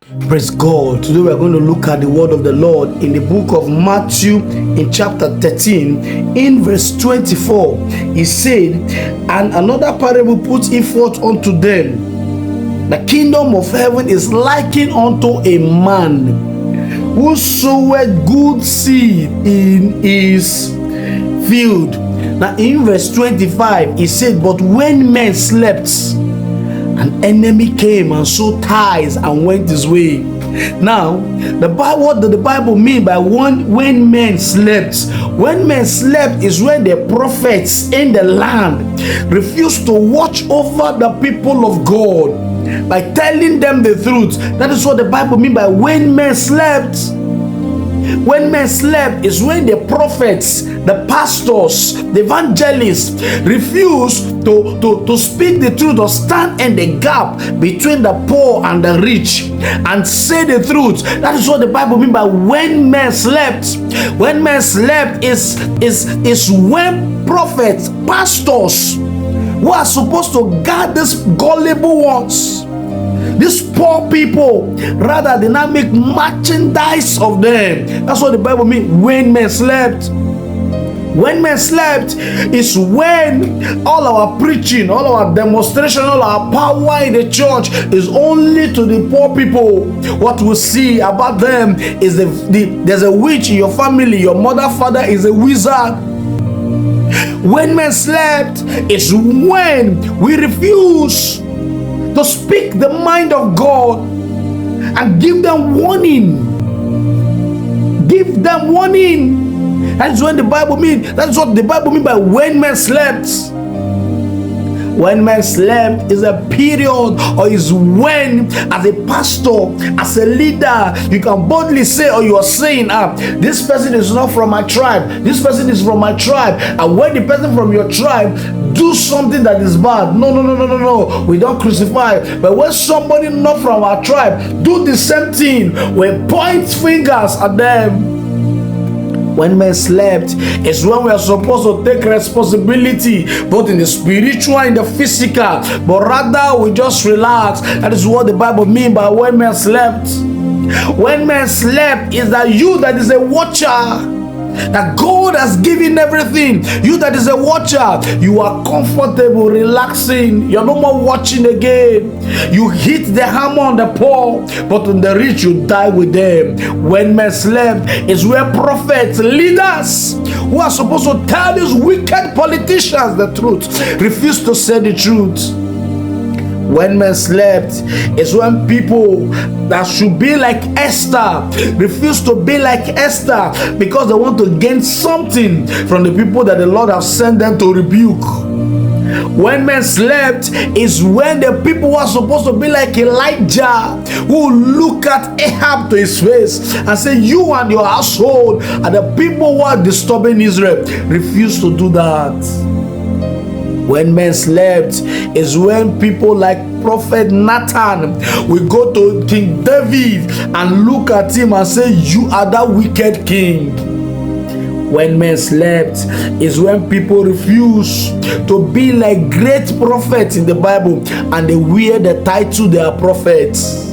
Praise God. Today we are going to look at the word of the Lord in the book of Matthew in chapter 13 in verse 24. He said, and another parable puts it forth unto them. The kingdom of heaven is likened unto a man who sowed good seed in his field. Now in verse 25 he said, but when men slept, an enemy came and sowed tares and went his way. Now, what did the Bible mean by when men slept? When men slept is when the prophets in the land refused to watch over the people of God by telling them the truth. That is what the Bible means by when men slept. When men slept is when the prophets, the pastors, the evangelists refuse to speak the truth or stand in the gap between the poor and the rich and say the truth. That is what the Bible means by when men slept. When men slept is when prophets, pastors who are supposed to guard these gullible ones, these poor people, rather they not make merchandise of them. That's what the Bible means when men slept. When men slept is when all our preaching, all our demonstration, all our power in the church is only to the poor people. What we see about them is there's a witch in your family, your mother, father is a wizard. When men slept is when we refuse to speak the mind of God and give them warning. Give them warning. That's when the Bible means. That's what the Bible means by when men slept. When men slept is a period, or is when, as a pastor, as a leader, you can boldly say, or you are saying, this person is not from my tribe, this person is from my tribe. And when the person from your tribe do something that is bad, no, we don't crucify. But when somebody not from our tribe do the same thing, we point fingers at them. When men slept is when we are supposed to take responsibility, both in the spiritual and the physical, but rather we just relax. That is what the Bible means by when men slept. When men slept is that you that is a watcher, that God has given everything. You that is a watcher, you are comfortable, relaxing. You're no more watching again. You hit the hammer on the poor, but on the rich you die with them. When men slept is where prophets, leaders who are supposed to tell these wicked politicians the truth, refuse to say the truth. When men slept is when people that should be like Esther refuse to be like Esther because they want to gain something from the people that the Lord has sent them to rebuke. When men slept is when the people who are supposed to be like Elijah, who look at Ahab to his face and say, you and your household are the people who are disturbing Israel, refuse to do that. When men slept is when people like Prophet Nathan will go to King David and look at him and say, you are that wicked king. When men slept is when people refuse to be like great prophets in the Bible and they wear the title they are prophets.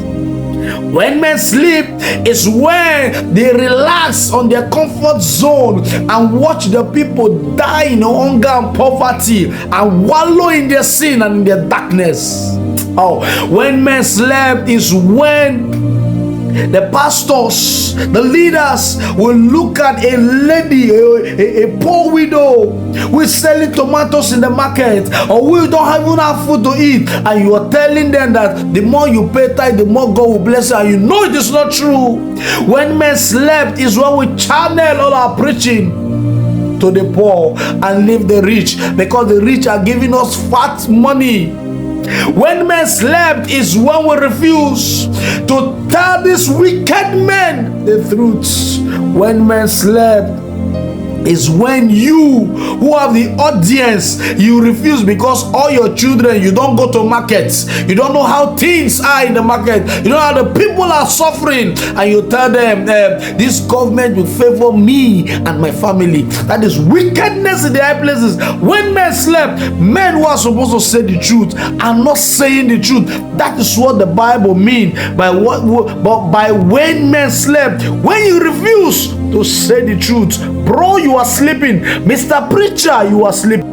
When men sleep is when they relax on their comfort zone and watch the people die in hunger and poverty and wallow in their sin and in their darkness. When men slept is when the pastors, the leaders will look at a lady, a poor widow who is selling tomatoes in the market, or who don't even have food to eat, and you are telling them that the more you pay tithe, the more God will bless you, and you know it is not true. When men slept is when we channel all our preaching to the poor and leave the rich, because the rich are giving us fat money. When men slept is when we refuse to tell these wicked men the truth. When men slept is when you who have the audience, you refuse because all your children, you don't go to markets, you don't know how things are in the market, you know how the people are suffering, and you tell them this government will favor me and my family. That is wickedness in the high places. When men slept, men who are supposed to say the truth are not saying the truth. That is what the Bible means by when men slept. When you refuse to say the truth, bro, you are sleeping. Mr. Preacher, you are sleeping.